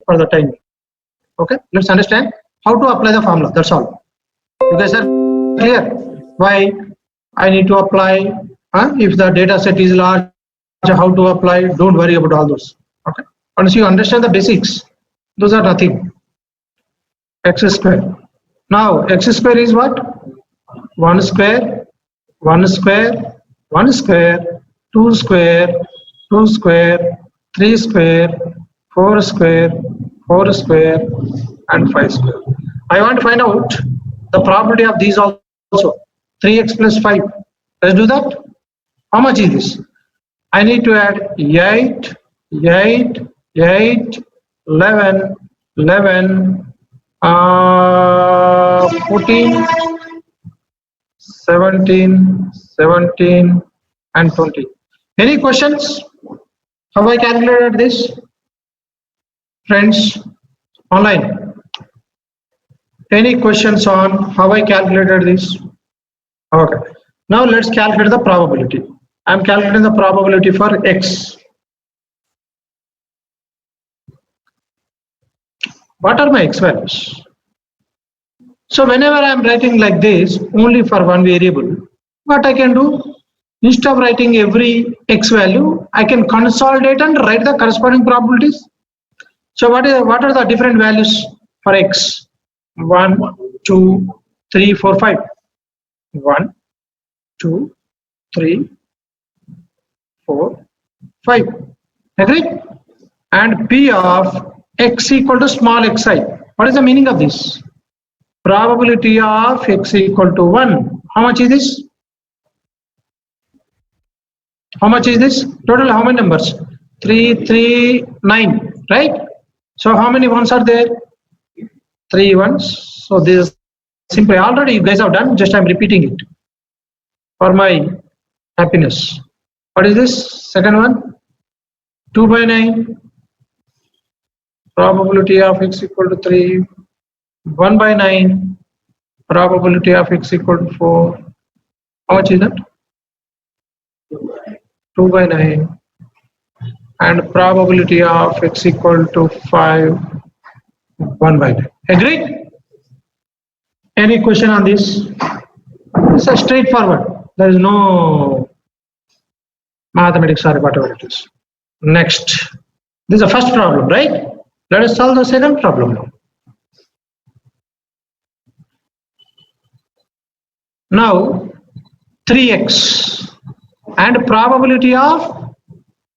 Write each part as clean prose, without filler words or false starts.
for the time. Okay, let's understand how to apply the formula. That's all. You guys are clear? Why I need to apply? If the data set is large, how to apply? Don't worry about all those. Okay, once you understand the basics, those are nothing. X square. Now x square is what? 1 square, 1 square, 1 square, 2 square, 2 square, 3 square, 4 square, 4 square, and 5 square. I want to find out the probability of these also. 3x plus 5. Let's do that. How much is this? I need to add 8, 8, 8, 11, 11, 14, 17, 17, and 20. Any questions? Have I calculated this? Friends, online. Any questions on how I calculated this? Okay. Now let's calculate the probability. I am calculating the probability for x. What are my x values? So whenever I am writing like this, only for one variable, what I can do? Instead of writing every x value, I can consolidate and write the corresponding probabilities. So what are the different values for x? 1, 2, 3, 4, 5. 1, 2, 3, 4, 5. Agree? And P of x equal to small xi. What is the meaning of this? Probability of x equal to 1. How much is this? How much is this? Total how many numbers? 3, 3, 9. Right? So how many ones are there? 3 ones. So this is simply already you guys have done. Just I'm repeating it for my happiness. What is this? Second one? 2 by 9. Probability of x equal to 3. 1 by 9. Probability of x equal to 4. How much is that? 2 by 9. And probability of x equal to 5. 1 by 9. Agreed? Any question on this? It's a straightforward. There is no mathematics or whatever it is. Next. This is the first problem, right? Let us solve the second problem now. Now 3x and probability of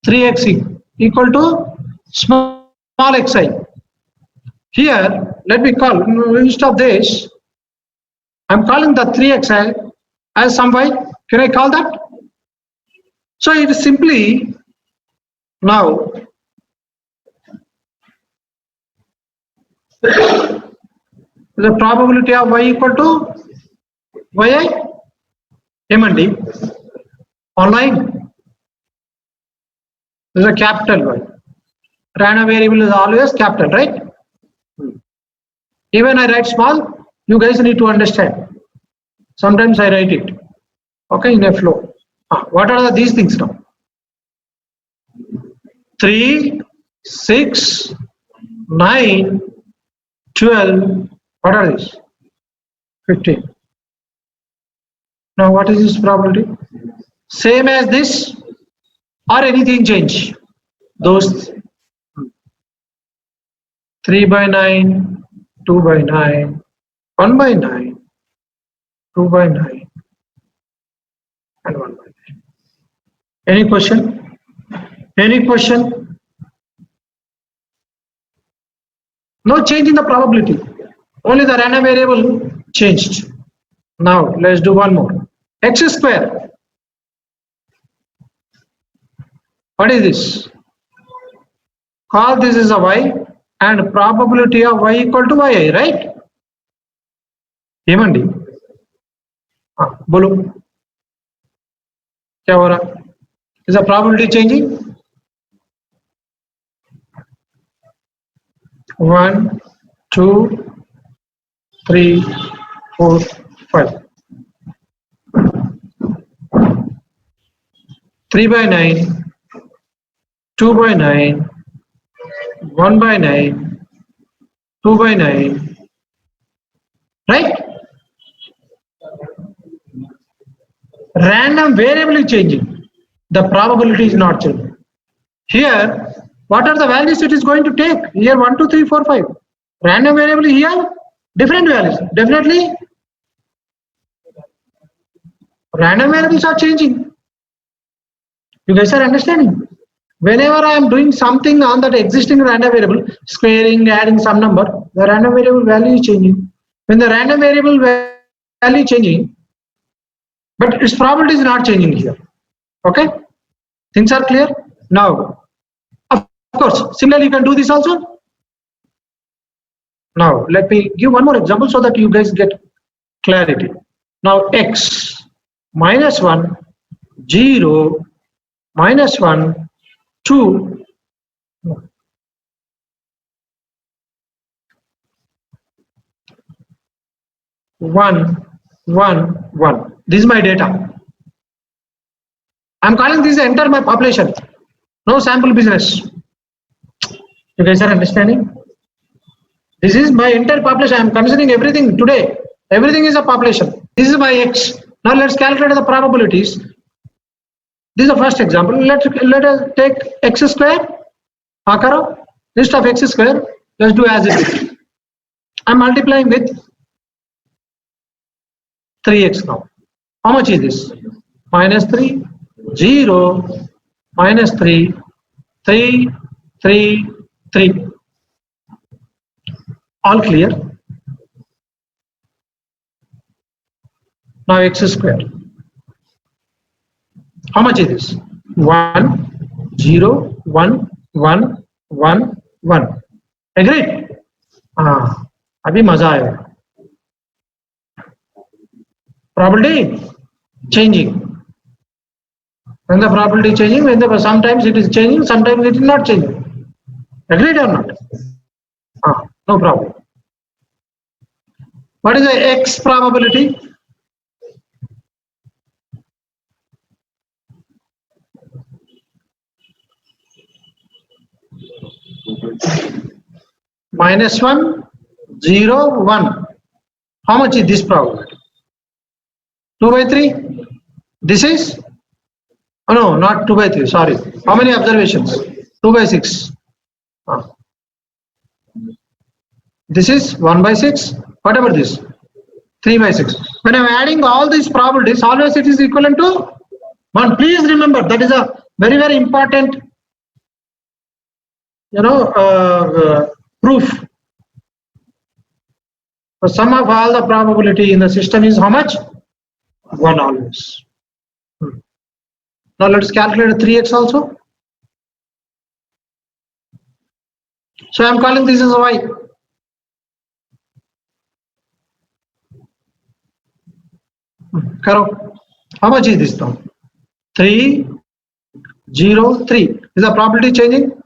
3x equal to small xi. Here, let me call, instead of this, I'm calling the 3xi as some y. Can I call that? So it is simply now the probability of y equal to yi M&D online is a capital Y. Random variable is always capital, right? Even I write small, you guys need to understand. Sometimes I write it, okay, in a flow. What are these things now? 3, 6, 9, 12. What are these? 15. Now what is this probability? Same as this or anything change? Those 3 by 9, 2 by 9, 1 by 9, 2 by 9, and 1 by 9. Any question? Any question? No change in the probability. Only the random variable changed. Now let's do one more. X square. What is this? Call this is a y and probability of y equal to yi, right? M&D. बोलो क्या हो रहा? Is the probability changing? 1, 2, 3, 4, 5. 3 by 9, 2 by 9, 1 by 9, 2 by 9, right? Random variable is changing. The probability is not changing. Here, what are the values it is going to take? Here 1, 2, 3, 4, 5. Random variable here, different values. Definitely, random variables are changing. You guys are understanding? Whenever I am doing something on that existing random variable, squaring, adding some number, the random variable value is changing. When the random variable value is changing, but its probability is not changing here. Okay? Things are clear? Now, of course, similarly, you can do this also. Now, let me give one more example so that you guys get clarity. Now, x minus 1, 0, minus 1, 2, 1, 1, 1. This is my data. I'm calling this enter my population. No sample business. You guys are understanding? This is my entire population. I'm considering everything today. Everything is a population. This is my x. Now let's calculate the probabilities. This is the first example. Let us take x square. Instead of x square, let's do as it is. I'm multiplying with 3x now. How much is this? Minus 3, 0, minus 3, 3, 3, 3. All clear? Now x square. How much is this? 1, 0, 1, 1, 1, 1. Agreed? अभी मजा आएगा. Probability changing. When the probability changing, sometimes it is changing, sometimes it is not changing. Agreed or not? No problem. What is the x probability? Minus 1, 0, 1. How much is this probability? 2 by 3. This is, oh no, not 2 by 3, sorry. How many observations? 2 by 6. This is 1 by 6. What about this? 3 by 6. When I'm adding all these probabilities, always it is equivalent to 1. Please remember, that is a very, very important, proof. The sum of all the probability in the system is how much? 1 always. Now let's calculate 3x also. So I'm calling this as y. Karo. How much is this now? 3, 0, 3. Is the probability changing?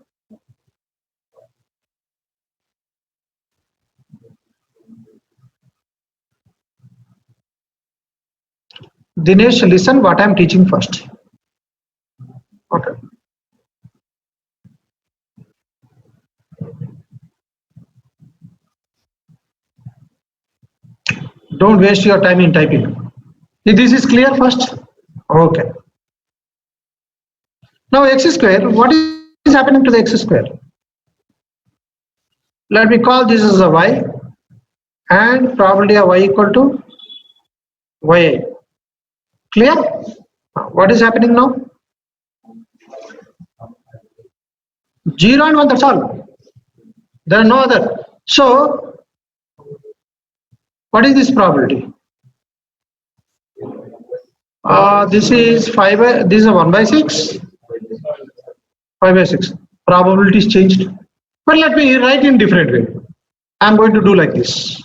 Dinesh, listen what I am teaching first. Okay. Don't waste your time in typing. This is clear first? Okay. Now x square, what is happening to the x square? Let me call this as a y and probability of y equal to y. Clear? What is happening now? 0 and 1, that's all. There are no other. So, what is this probability? This is 5 by, this is a 1 by 6. 5 by 6. Probability is changed. But let me write in different way. I am going to do like this.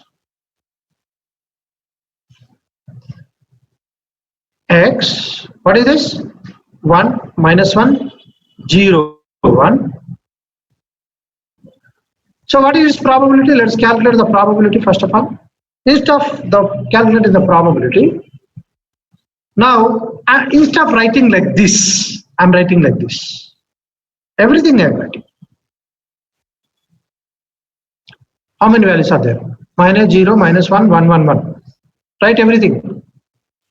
X, what is this? 1, minus 1, 0, 1. So what is this probability? Let's calculate the probability first of all. Instead of the calculating the probability, now instead of writing like this, I am writing like this. Everything I am writing. How many values are there? Minus 0, minus 1, 1, 1, 1. Write everything.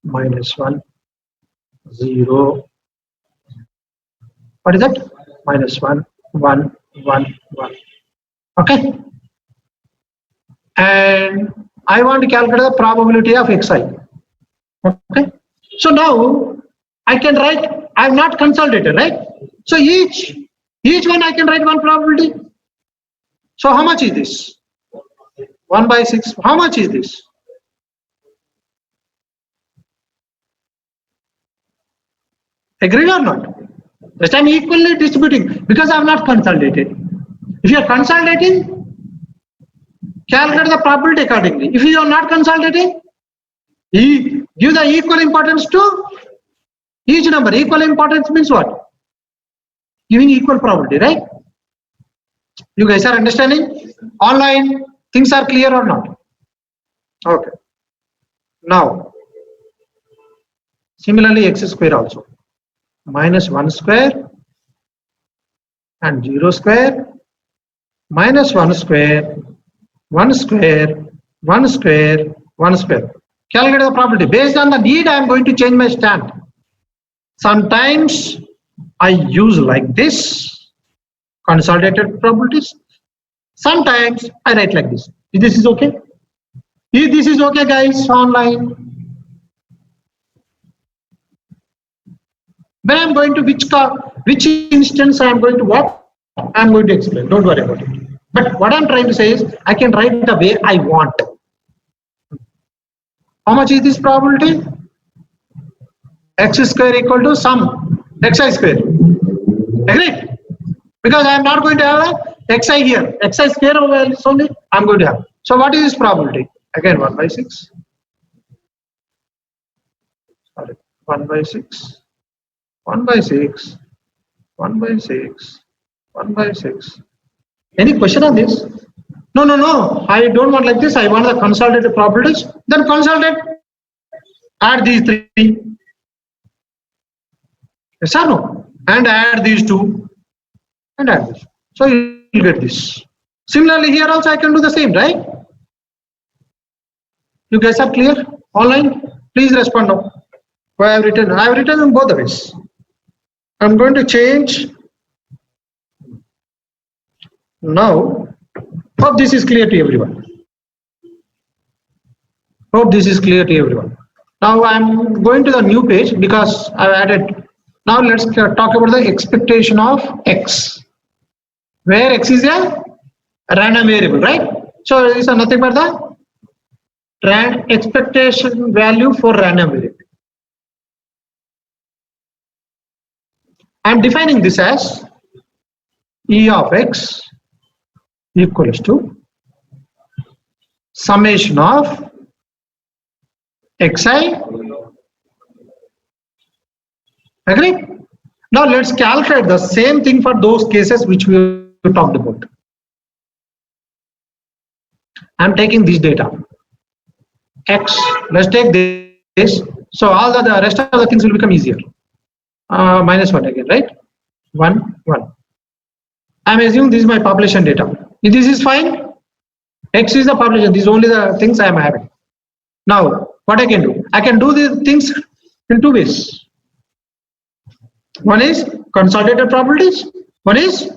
Minus 1, 0. What is that? Minus 1, 1, 1, 1. Okay. And I want to calculate the probability of xi. Okay. So now I can write, I have not consolidated, right? So each one I can write one probability. So how much is this? 1 by 6. How much is this? Agreed or not? This time equally distributing because I have not consolidated. If you are consolidating, calculate the probability accordingly. If you are not consolidating, give the equal importance to each number. Equal importance means what? Giving equal probability, right? You guys are understanding? Online, things are clear or not? Okay. Now, similarly, x square also. Minus 1 square and 0 square, minus 1 square, 1 square, 1 square, 1 square. Calculate the probability. Based on the need, I am going to change my stand. Sometimes I use like this, consolidated probabilities. Sometimes I write like this. If this is okay? If this is okay, guys, online. When I am going to which instance I am going to what, I am going to explain. Don't worry about it. But what I am trying to say is I can write the way I want. How much is this probability? X square equal to sum xi square. Agreed? Because I am not going to have a xi here. Xi square over is only I am going to have. So what is this probability? Again 1 by 6. Sorry, 1 by 6. 1 by 6, 1 by 6, 1 by 6. Any question on this? No. I don't want like this. I want the consolidated probabilities. Then consolidate. Add these 3. Yes or no? And add these 2. And add this. So you will get this. Similarly, here also I can do the same, right? You guys are clear? Online? Please respond now. I have written in both the ways. I'm going to change. Now, hope this is clear to everyone. Hope this is clear to everyone. Now I'm going to the new page because I've added. Now let's talk about the expectation of x, where x is a random variable, right? So this is nothing but the expectation value for random variable. I am defining this as E of x equals to summation of xi. Agree? Now let's calculate the same thing for those cases which we talked about. I am taking this data. X, let's take this. So all the rest of the things will become easier. Minus 1 again, right? 1, 1. I am assuming this is my population data. If this is fine, X is the population. These are only the things I am having. Now, what I can do? I can do these things in 2 ways. One is consolidated probabilities. One is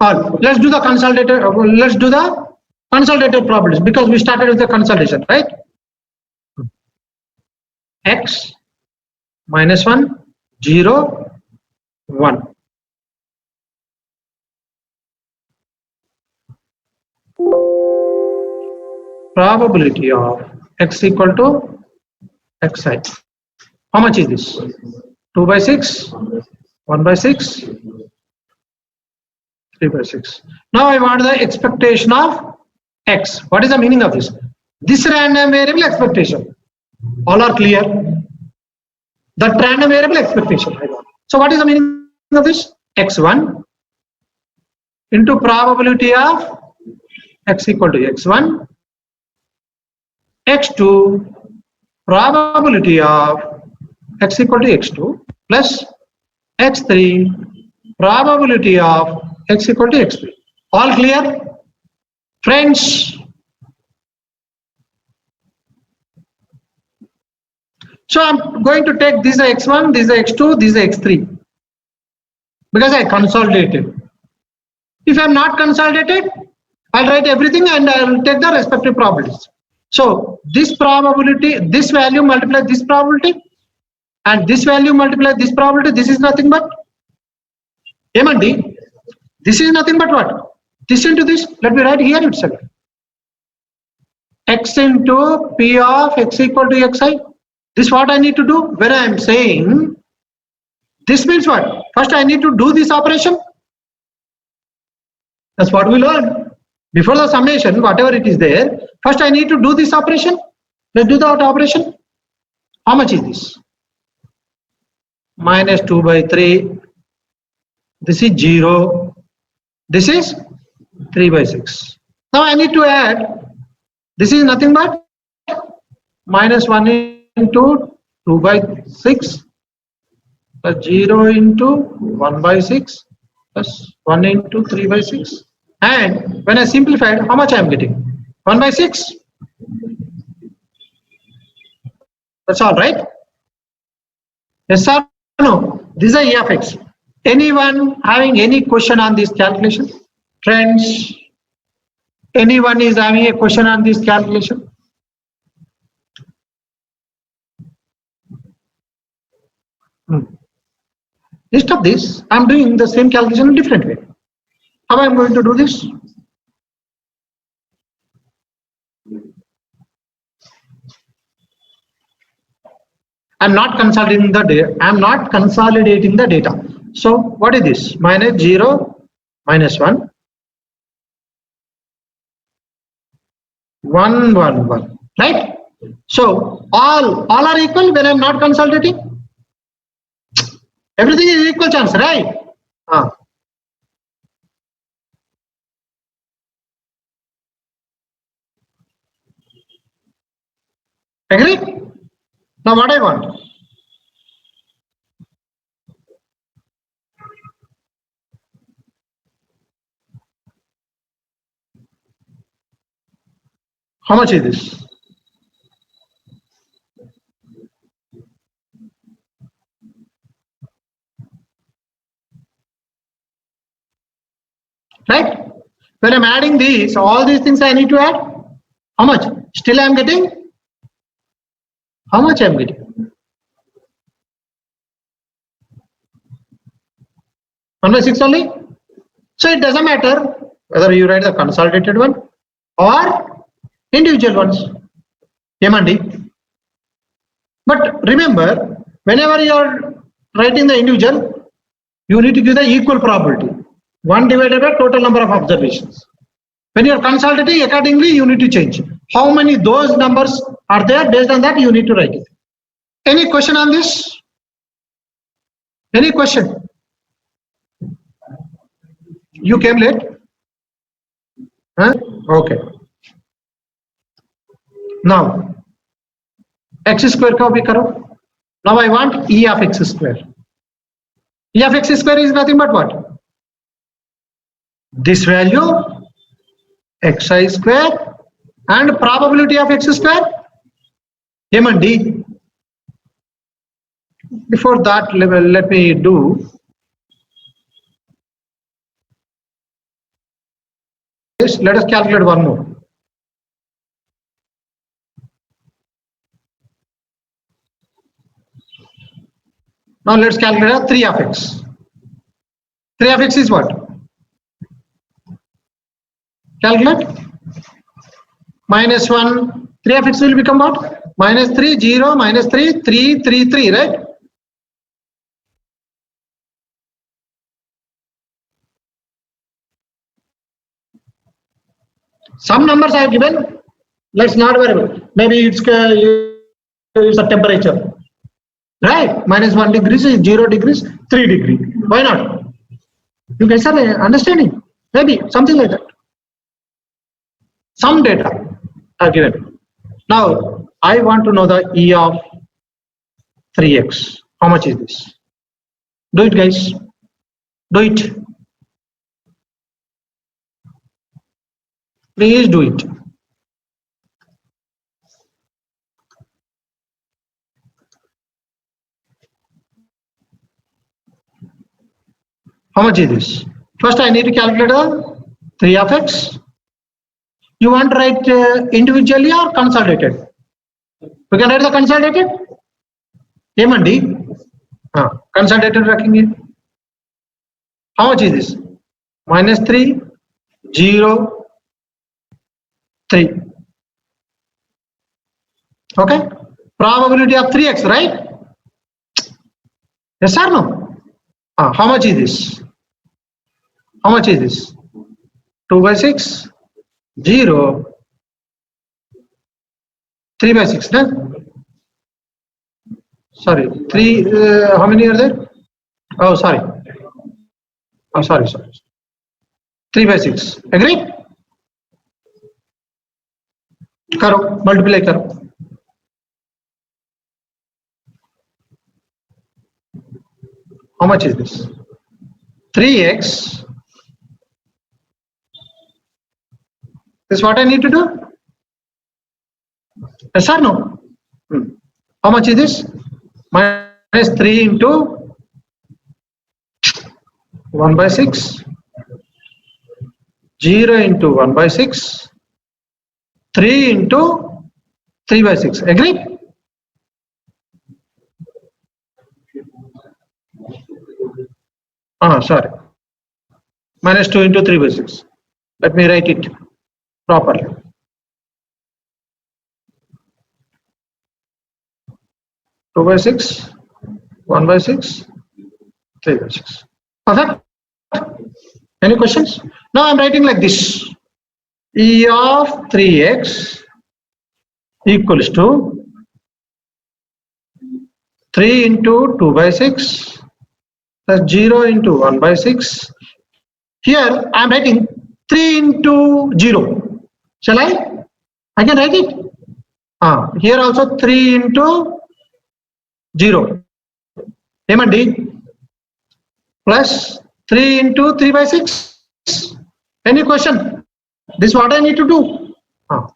let's do the consolidated probabilities because we started with the consolidation, right? X minus 1, 0, 1. Probability of x equal to xi. How much is this? 2 by 6, 1 by 6, 3 by 6. Now I want the expectation of x. What is the meaning of this? This random variable expectation. All are clear? That random variable expectation. So what is the meaning of this? x1 into probability of x equal to x1, x2 probability of x equal to x2 plus x3 probability of x equal to x3. All clear? Friends, so I'm going to take this is x1, this is x2, this is x3 because I consolidated. If I'm not consolidated, I'll write everything and I'll take the respective probabilities. So this probability, this value multiply this probability, and this value multiply this probability. This is nothing but M&D. This is nothing but what? This into this. Let me write here itself. X into P of x equal to xi. This what I need to do when I am saying this means what? First I need to do this operation. That's what we learned. Before the summation, whatever it is there, first I need to do this operation. Let's do that operation. How much is this? Minus 2 by 3. This is 0. This is 3 by 6. Now I need to add. This is nothing but minus 1 into 2 by 6 plus 0 into 1 by 6 plus 1 into 3 by 6. And when I simplified, how much I am getting? 1 by 6. That's all, right? Yes or no? This is a E of x. Anyone having any question on this calculation? Friends, anyone is having a question on this calculation? Instead of this, I am doing the same calculation in a different way. How I am going to do this? I am not consolidating the data. I am not consolidating the data. So what is this? Minus 0, minus 1, 1, 1, 1. Right? So all are equal when I am not consolidating. Everything is equal chance, right? Agree? Now what I want? How much is this? Right? When I'm adding these, all these things I need to add. How much? Still I'm getting? How much I'm getting? 1 by 6 only. So it doesn't matter whether you write the consolidated one or individual ones. M&D. But remember, whenever you are writing the individual, you need to give the equal probability. 1 divided by total number of observations. When you are consolidating, accordingly you need to change. How many those numbers are there? Based on that you need to write it. Any question on this? Any question? You came late? Huh? Okay. Now, x square का भी करो. Now I want E of x square. E of x square is nothing but what? This value xi square and probability of x square M and D. Before that level, let me do this. Let us calculate one more. Now let's calculate 3 of x. 3 of x is what? Calculate. Minus 1. 3 of x will become what? Minus 3, 0, minus 3, 3, 3, 3, right? Some numbers I have given. Let's not worry about it. Maybe it's a temperature. Right? Minus 1 degrees, 0 degrees, 3 degree. Why not? You guys are understanding? Maybe something like that. Some data are given. Now, I want to know the E of 3x. How much is this? Do it, guys. Do it. Please do it. How much is this? First, I need to calculate the 3 of x. You want to write individually or consolidated? We can write the consolidated. Emandi. Consolidated racking it. How much is this? Minus 3, 0, 3. Okay. Probability of 3x, right? Yes or no? How much is this? How much is this? 2 by 6, 0, 3 by 6. No? Sorry, 3. How many are there? Oh, sorry. Oh, sorry. 3 by 6. Agree? Karo, multiply karo. How much is this? 3x. This is what I need to do? Yes or no? How much is this? Minus 3 into 1 by 6. 0 into 1 by 6. 3 into 3 by 6. Agree? Sorry. Minus 2 into 3 by 6. Let me write it properly. 2 by 6, 1 by 6, 3 by 6. Perfect. Any questions? Now I'm writing like this. E of 3x equals to 3 into 2 by 6 plus 0 into 1 by 6. Here I am writing 3 into 0. Shall I? I can write it. Here also 3 into 0. Emandi plus 3 into 3 by 6. Any question? This is what I need to do. Now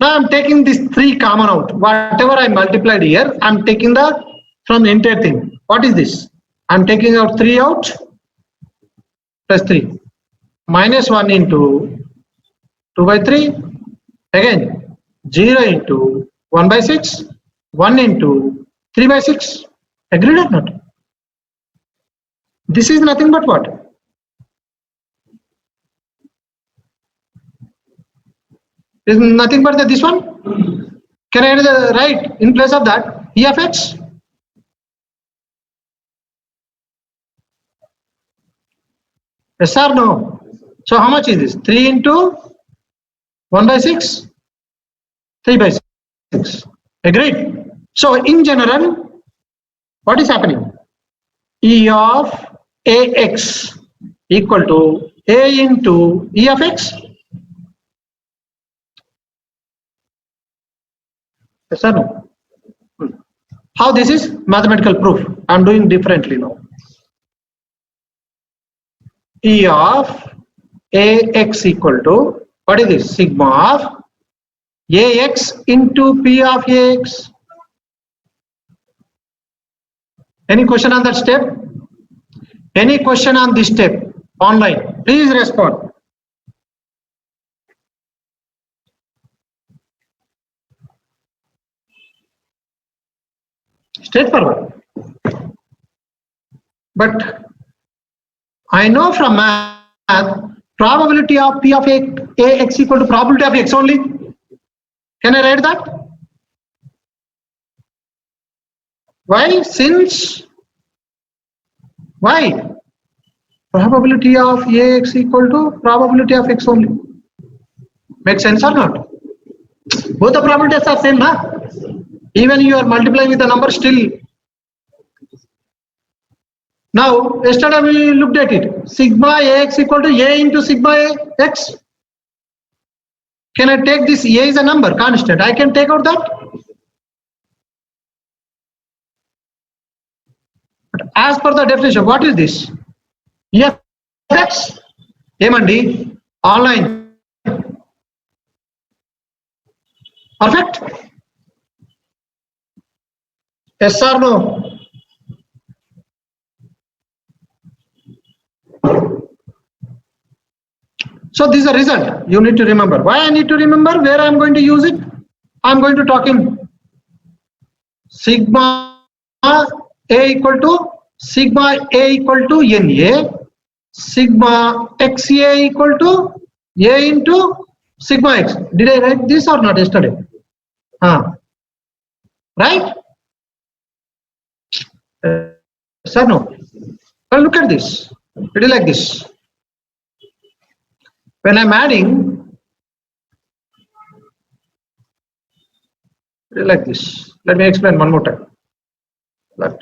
I am taking this 3 common out. Whatever I multiplied here, I am taking from the entire thing. What is this? I am taking out 3 out plus 3. Minus 1 into 2 by 3. Again 0 into 1 by 6. 1 into 3 by 6. Agreed or not? This is nothing but what? Is nothing but this one. Can I write in place of that E of x? Yes or no? So how much is this? 3 into 1 by 6? 3 by 6. Agreed? So in general, what is happening? E of ax equal to a into E of x. Yes or no? How this is mathematical proof? I am doing differently now. E of ax equal to, what is this? Sigma of ax into P of ax. Any question on that step? Any question on this step? Online, please respond. Straightforward. But I know from math, probability of P of ax equal to probability of x only. Can I write that? Why? Why? Probability of ax equal to probability of x only. Make sense or not? Both the probabilities are same, na? Even you are multiplying with the number still. Now, yesterday we looked at it. Sigma ax equal to a into sigma x. Can I take this a is a number, constant? I can take out that. But as per the definition, what is this? E of x. Emandi online. Perfect? Yes or no? So this is a result you need to remember. Why I need to remember? Where I am going to use it? I am going to talk in sigma A equal to sigma A equal to NA, sigma XA equal to A into sigma X. Did I write this or not yesterday? Right? Sir, no. Well, look at this. It is like this. When I'm adding, it is like this. Let me explain one more time. That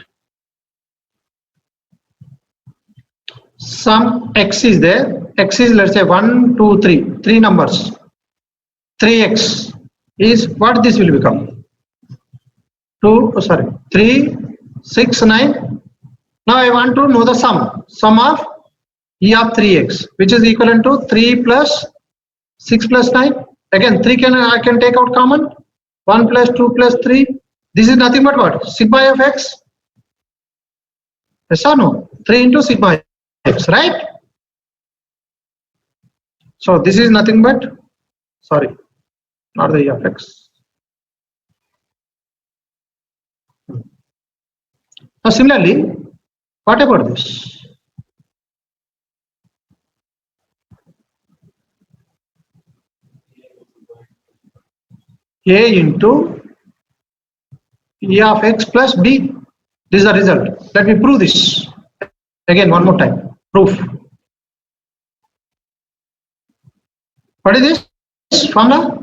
some X is there. X is, let's say 1, 2, 3. 3 numbers. 3x is what this will become. 3, 6, 9. Now I want to know the sum of E of 3x, which is equivalent to 3 plus 6 plus 9. Again, 3 I can take out common. 1 plus 2 plus 3. This is nothing but what? Sigma of x. Yes or no? 3 into sigma x, right? So this is nothing but, sorry, not the E of x. Now similarly, what about this? A into E of x plus b. This is the result. Let me prove this again one more time. Proof. What is this formula?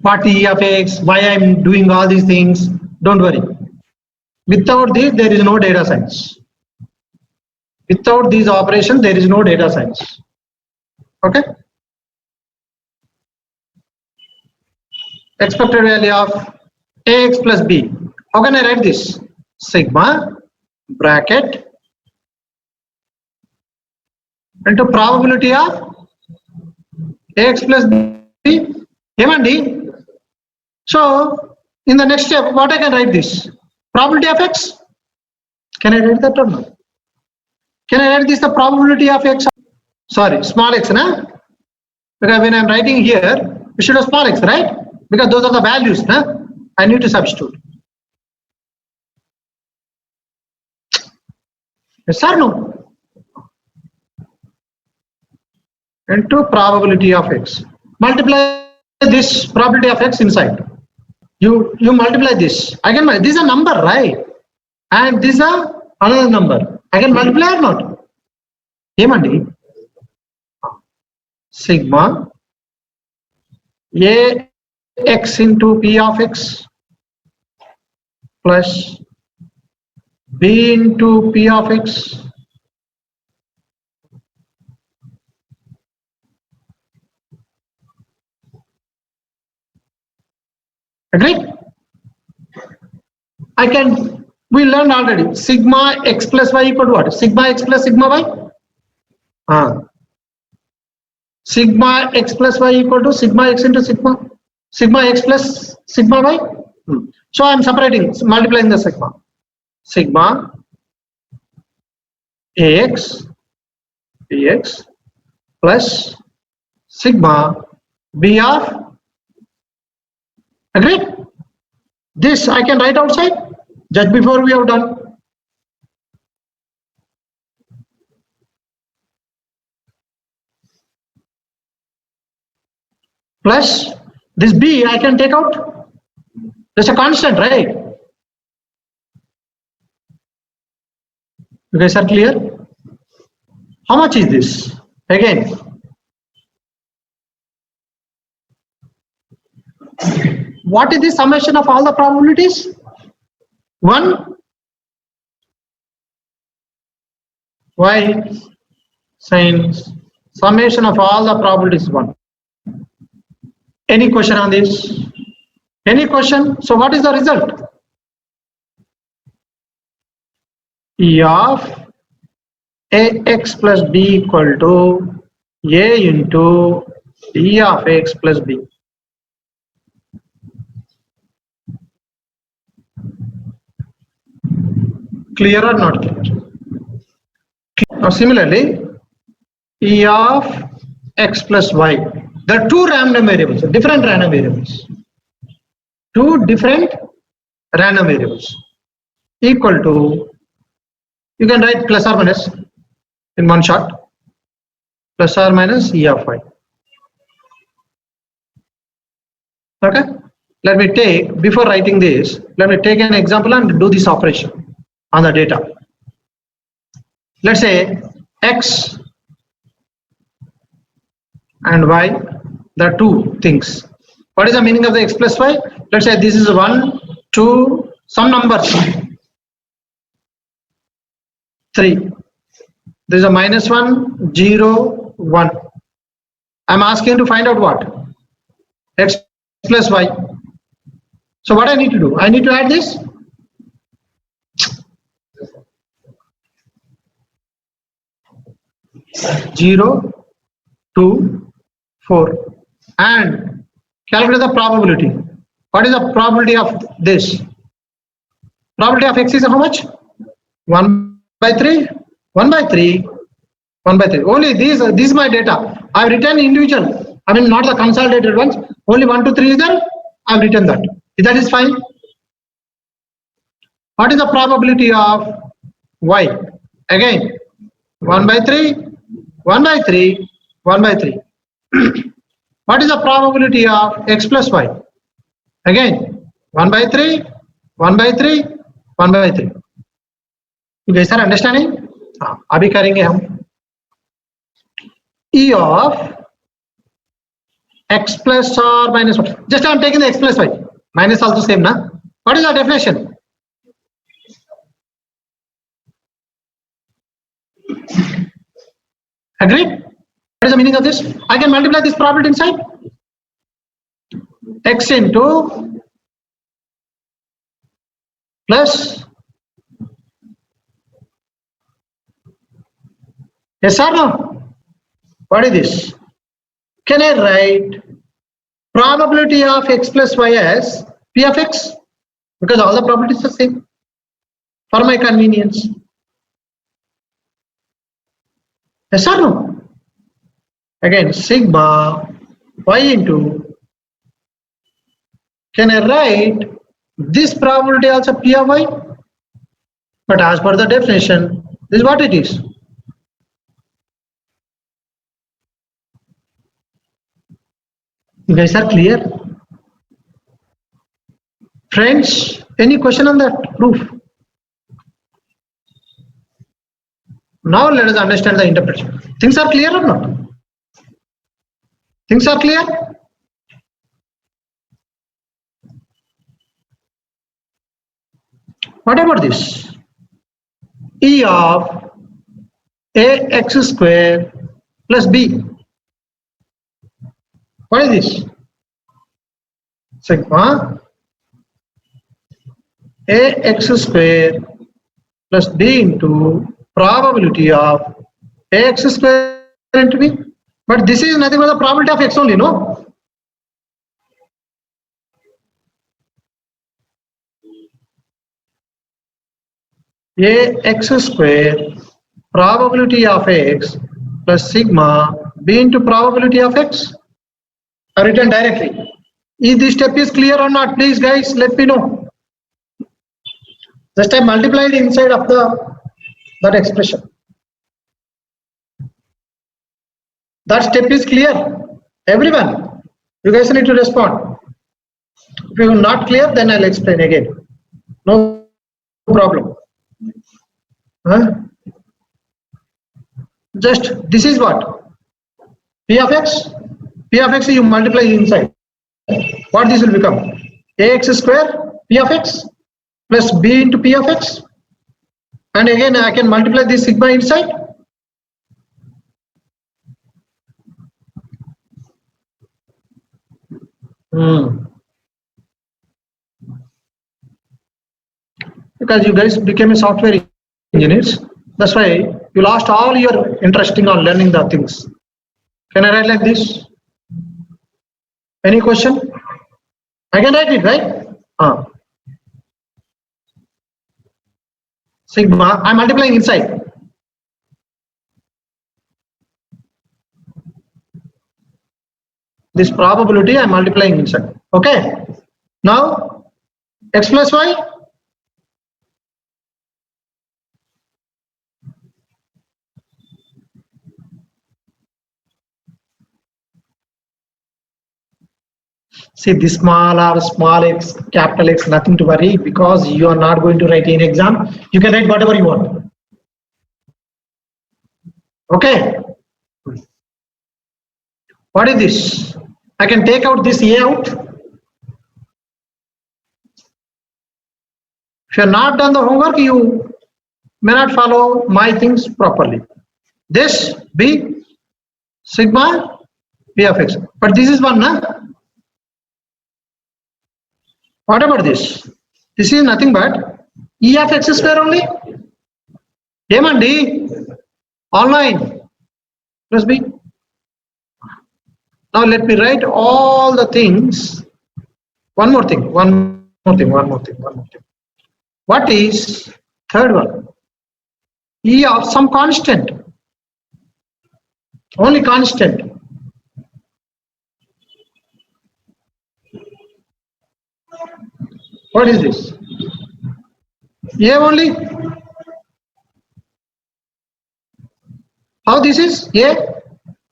What E of x? Why I am doing all these things? Don't worry. Without this, there is no data science. Without these operations, there is no data science. Okay? Expected value of ax plus b. How can I write this? Sigma bracket into probability of ax plus b. Emandi. So in the next step, what I can write this? Probability of x. Can I write that or not? Can I write this the probability of x? Sorry, small x, na? Because when I'm writing here, we should have small x, right? Because those are the values, na? I need to substitute. Yes or no? Into probability of x. Multiply this probability of x inside. You multiply this. Again, this is a number, right? And this is another number. I can multiply or not? Emandi? Sigma a x into p of x plus b into p of x agree? We learned already sigma x plus y equal to what? Sigma x plus sigma y? Sigma x plus y equal to sigma x into sigma x plus sigma y. So I am separating, multiplying the sigma ax bx plus sigma b of, agreed? This I can write outside just before we have done. Plus this b I can take out. There's a constant, right? You guys are clear? How much is this? Again, what is the summation of all the probabilities? 1. Why? Since summation of all the probabilities is 1. Any question on this? Any question? So what is the result? E of ax plus b equal to a into E of x plus b. Clear or not clear? Now similarly, E of x plus y. There are two random variables, different random variables. Two different random variables equal to, you can write plus or minus in one shot, plus or minus E of y. Okay, let me take, before writing this, let me take an example and do this operation on the data. Let's say x and y, there are two things. What is the meaning of the x plus y? Let's say this is 1, 2, some numbers, 3. This is a -1, 0, 1. I'm asking to find out what? X plus y. So what I need to do? I need to add this. Zero, 2, 4, and calculate the probability. What is the probability of this? Probability of x is how much? 1 by 3, 1 by 3, 1 by 3. Only this is my data. I have written individual. I mean not the consolidated ones. Only 1, 2, 3 is there. I have written that. That is fine. What is the probability of y? Again, 1 by 3, 1 by 3, 1 by 3. What is the probability of x plus y? Again, 1 by 3, 1 by 3, 1 by 3. You guys are understanding? Abhi karenge hum. E of x plus or minus y. Just I am taking the x plus y. Minus also same, na? What is the definition? Agreed? What is the meaning of this? I can multiply this probability inside. X into plus. Yes or no? What is this? Can I write probability of x plus y as p of x? Because all the probabilities are same for my convenience. Yes or no? Again, sigma y into, can I write this probability also p of y? But as per the definition, this is what it is. You guys are clear? Friends, any question on that proof? Now let us understand the interpretation. Things are clear or not? Things are clear? What about this? E of ax square plus b. What is this? Sigma ax square plus b into probability of ax square into b. But this is nothing but the probability of x only, no? Ax square probability of x plus sigma b into probability of x are written directly. If this step is clear or not, please guys let me know. Just I multiplied inside of that expression. That step is clear. Everyone, you guys need to respond. If you are not clear, then I'll explain again. No problem. Huh? Just this is what? P of x. P of x you multiply inside. What this will become? Ax square P of x plus b into P of x. And again I can multiply this sigma inside. Because you guys became a software engineers, that's why you lost all your interest on learning the things. Can I write like this? Any question? I can write it, right? Sigma, I'm multiplying inside. This probability I'm multiplying inside. Okay. Now x plus y. See, this small or small x, capital X, nothing to worry, because you are not going to write in exam. You can write whatever you want. Okay. What is this? I can take out this A out. If you have not done the homework, you may not follow my things properly. This B sigma P of X. But this is one, na? What about this? This is nothing but E of X square only. D online plus B. Now let me write all the things. One more thing. What is third one? E of some constant. Only constant. What is this? A only. How this is A?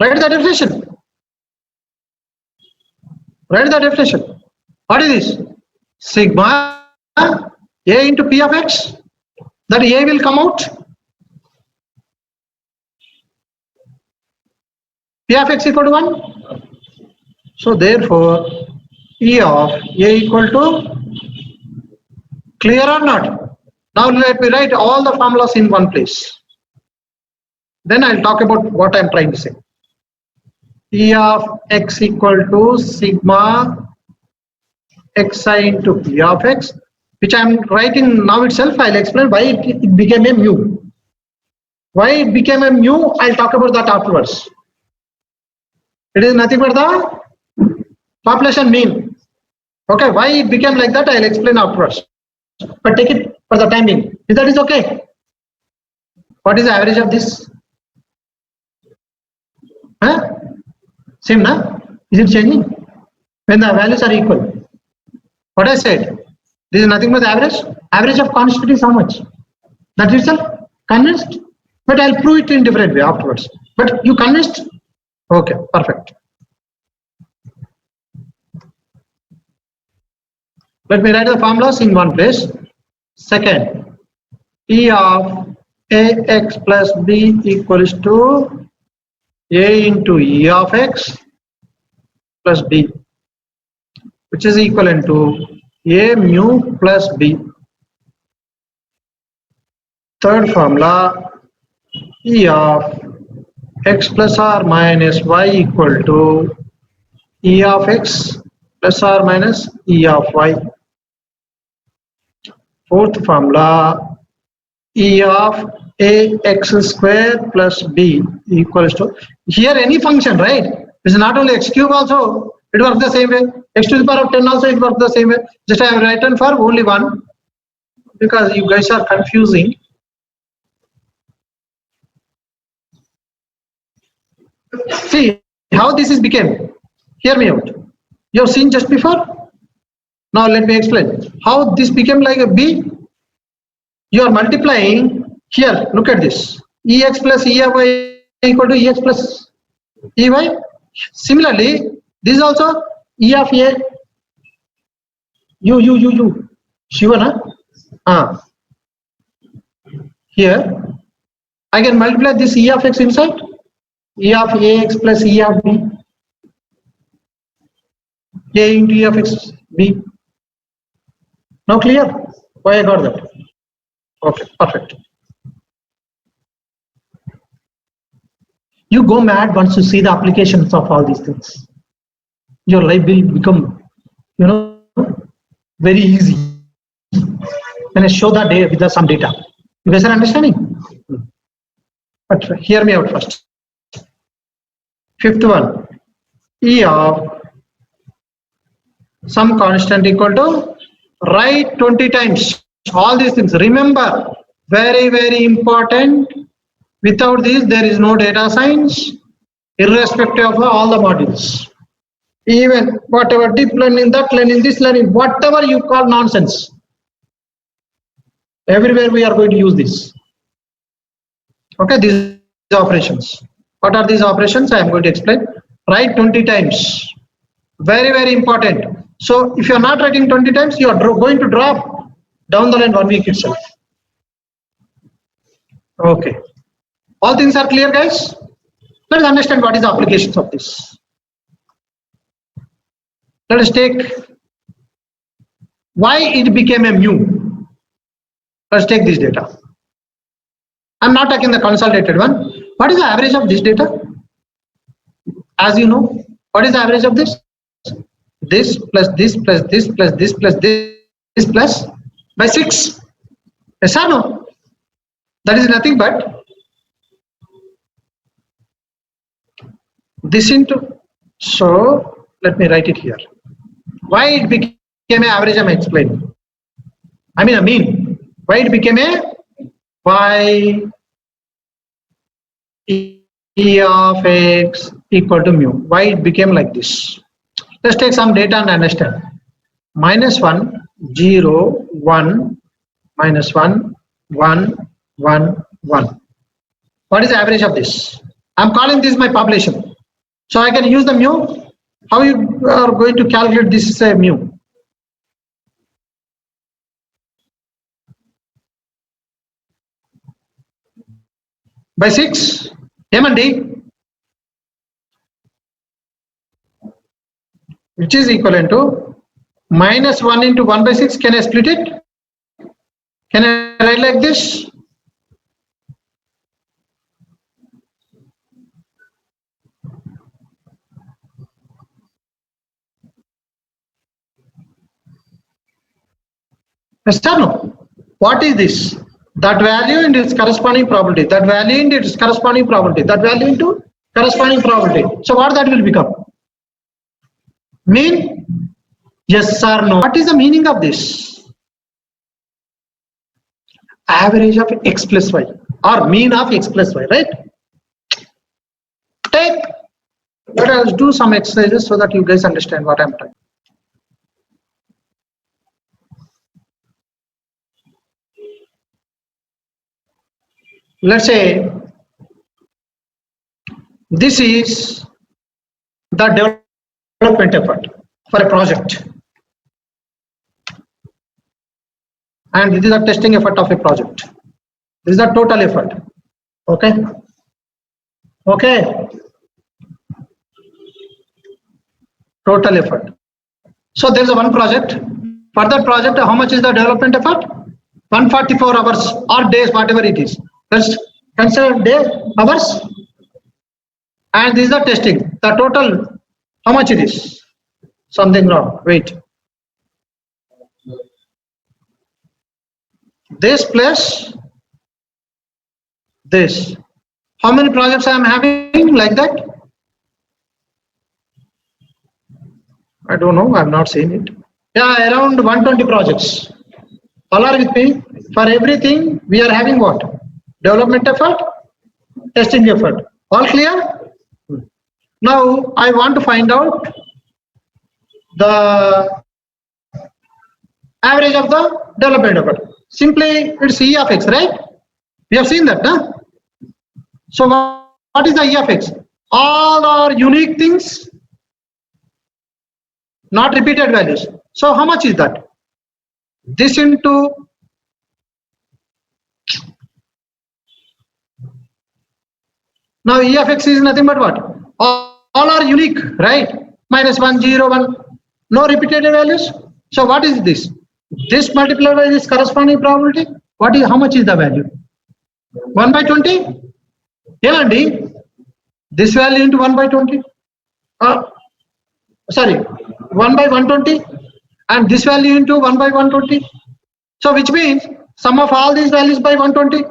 Write the definition. Write the definition. What is this? Sigma A into P of X. That A will come out. P of X equal to 1. So therefore, E of A equal to, clear or not? Now let me write all the formulas in one place. Then I'll talk about what I'm trying to say. E of X equal to sigma xi into P of X, which I'm writing now itself. I'll explain why it became a mu. Why it became a mu, I'll talk about that afterwards. It is nothing but the population mean. Okay, why it became like that, I'll explain afterwards. But take it for the time being. If that is okay. What is the average of this? Huh? Same, na? Is it changing? When the values are equal. What I said, this is nothing but the average. Average of constant is how much? That itself convinced? But I'll prove it in different way afterwards. But you convinced? Okay, perfect. Let me write the formulas in one place. Second, E of AX plus B equals to A into E of X plus B, which is equivalent to A mu plus B. Third formula, E of X plus or minus Y equal to E of X plus or minus E of Y. Fourth formula, E of AX square plus B equals to, here any function, right? This is not only x cube also, it works the same way. X to the power of 10 also it works the same way. Just I have written for only one because you guys are confusing. See how this is became. Hear me out. You have seen just before. Now let me explain how this became like a B. You are multiplying here. Look at this. EX plus EY equal to EX plus EY. Similarly, this is also E of A. You. Shivana. Here, I can multiply this E of X inside. E of AX plus E of B. A into E of X B. Now clear? Why I got that? Okay, perfect. You go mad once you see the applications of all these things. Your life will become, very easy. When I show that day with some data. You guys are understanding? But hear me out first. Fifth one, E of some constant equal to, write 20 times all these things. Remember, very important, without these there is no data science, irrespective of all the modules. Even whatever deep learning, that learning, this learning, whatever you call nonsense, everywhere we are going to use this. Okay, these operations. What are these operations? I am going to explain. Write 20 times. Very important. So if you are not writing 20 times, you are going to drop down the line 1 week itself. Okay. All things are clear, guys? Let us understand what is the applications of this. Let us take why it became a mu. Let's take this data. I'm not taking the consolidated one. What is the average of this data? As you know, what is the average of this? This plus this plus this plus this plus this plus by 6. Yes or no? That is nothing but this into. So let me write it here. Why it became an average, I'm explaining. I mean a mean. Why it became a y e of x equal to mu. Why it became like this? Let's take some data and understand. -1, 0, 1, -1, 1, 1, 1. What is the average of this? I'm calling this my population. So I can use the mu. How you are going to calculate this mu? By 6. M and D, which is equivalent to -1 into 1 by 6. Can I split it? Can I write like this? Yes or no? What is this? That value into its corresponding probability. That value into its corresponding probability. That value into corresponding probability. So what that will become? Mean? Yes or no? What is the meaning of this? Average of x plus y or mean of x plus y, right? Let us do some exercises so that you guys understand what I'm trying. Let's say this is the development effort for a project, and this is the testing effort of a project. This is the total effort. Okay. Total effort. So there's a one project. For that project, how much is the development effort? 144 hours or days, whatever it is. Let's consider day hours. And this is the testing. The total, how much it is? Something wrong. Wait. This plus this. How many projects I am having like that? I don't know. I'm not saying it. Yeah, around 120 projects. All are with me. For everything, we are having what? Development effort, testing effort. All clear? Now, I want to find out the average of the development effort. Simply, it's E of x, right? We have seen that, huh? So, what is the E of x? All are unique things, not repeated values. So, how much is that? This into now E of x is nothing but what? All are unique, right? -1, 0, 1, no repeated values. So what is this? This multiplied by this corresponding probability. What is, how much is the value? 1 by 20. Yeah, and D. This value into 1 by 20. Sorry, 1 by 120, and this value into 1 by 120. So which means sum of all these values by 120,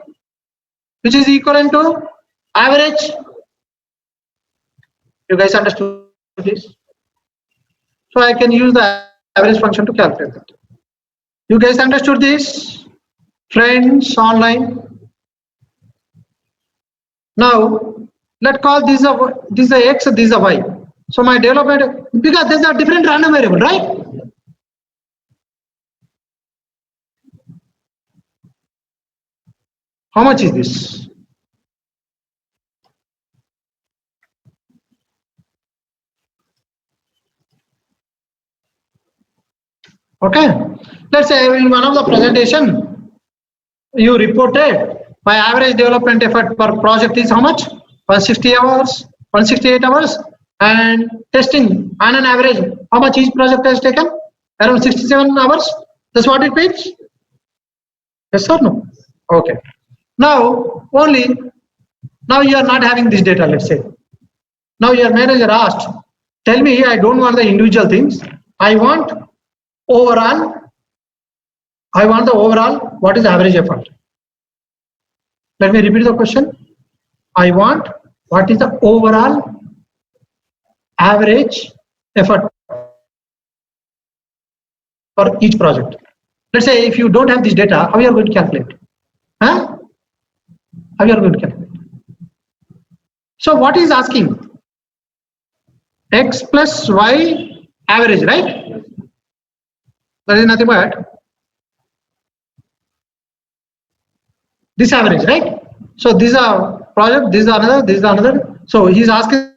which is equivalent to average. You guys understood this? So I can use the average function to calculate that. You guys understood this? Friends online. Now let's call this a x, this is a y. So my development, because these are different random variable, right? How much is this? Okay. Let's say in one of the presentation, you reported my average development effort per project is how much? 160 hours, 168 hours, and testing on an average, how much each project has taken? Around 67 hours. That's what it means? Yes or no? Okay. Now you are not having this data, let's say. Now your manager asked, tell me, I don't want the individual things. I want the overall, what is the average effort? Let me repeat the question. I want what is the overall average effort for each project. Let's say if you don't have this data, how you are going to calculate? Huh? How you are going to calculate? So what is asking? X plus Y average, right? That is nothing but this average, right? So these are project, this is another, this is another. So he's asking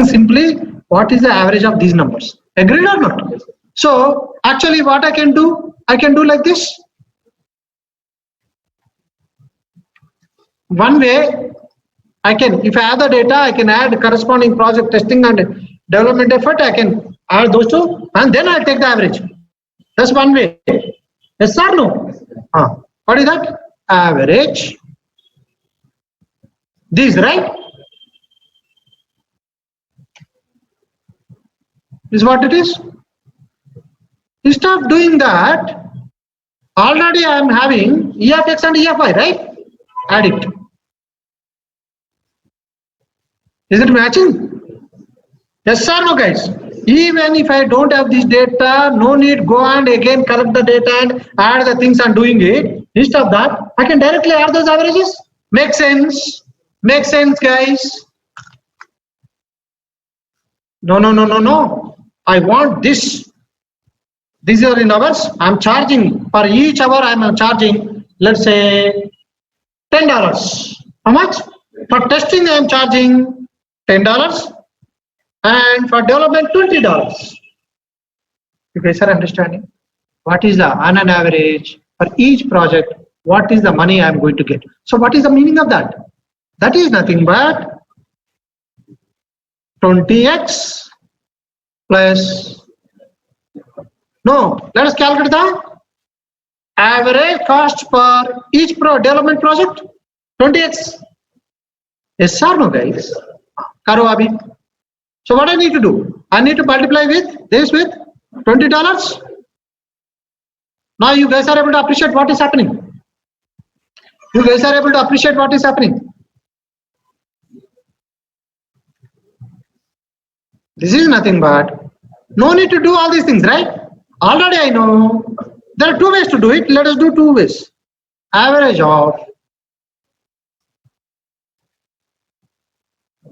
simply what is the average of these numbers. Agreed or not? So actually what I can do like this. One way I can, if I have the data, I can add corresponding project testing and development effort. I can add those two and then I'll take the average. That's one way. Yes or no? What is that? Average. This, right? Is what it is. Instead of doing that, already I am having E of X and E of Y, right? Add it. Is it matching? Yes or no, guys? Even if I don't have this data, no need go and again collect the data and add the things and doing it. Instead of that, I can directly add those averages. Make sense? Make sense, guys? No. I want this. These are in hours. I'm charging for each hour. I'm charging, let's say, $10. How much? For testing, I'm charging $10. And for development, $20. You guys are understanding? What is the on an average for each project? What is the money I'm going to get? So what is the meaning of that? That is nothing but 20x plus. No, let us calculate the average cost per each development project. 20x. Yes or no, guys? Karo abhi. So what I need to do? I need to multiply with this with $20. Now you guys are able to appreciate what is happening. You guys are able to appreciate what is happening. This is nothing but no need to do all these things, right? Already I know there are two ways to do it. Let us do two ways. Average of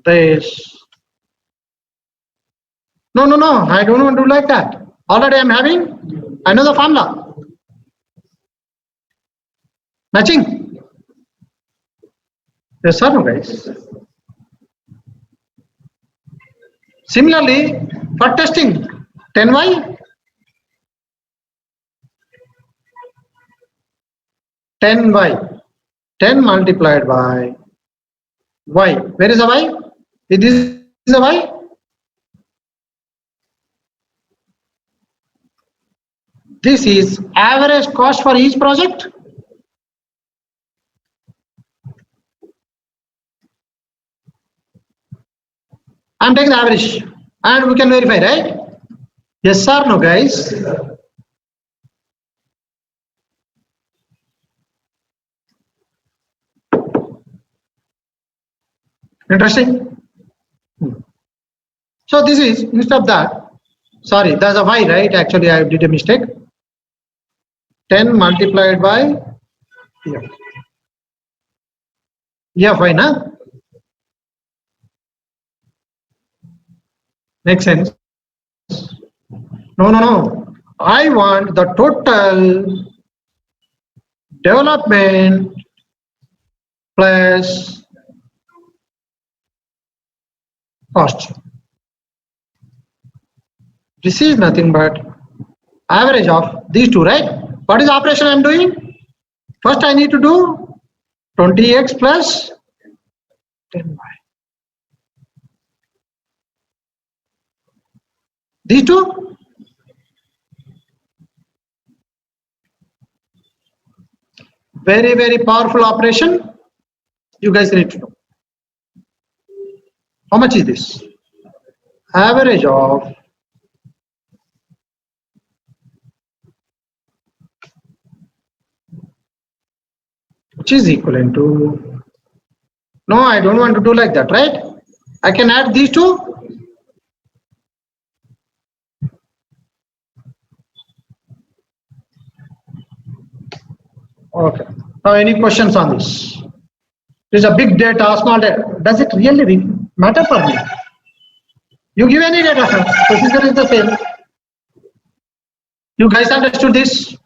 this. No, I don't want to do like that. Already I'm having, I know the formula. Matching? Yes or no, guys? Similarly, for testing, 10y, 10y, 10 multiplied by y. Where is the y? This is the y. This is average cost for each project. I'm taking the average and we can verify, right? Yes or no, guys? Interesting. So this is instead of that. sorry, there's a y, right? Actually, I did a mistake. 10 multiplied by f. F, y, na? Makes sense? No. I want the total development plus cost. This is nothing but average of these two, right? What is the operation I'm doing? First I need to do 20x plus 10y. These two? Very, very powerful operation. You guys need to know. How much is this? Average of which is equivalent to, no, I don't want to do like that, right? I can add these two. Okay. Now any questions on this? This is a big data, small data. Does it really matter for me? You give any data, procedure is the same. You guys understood this?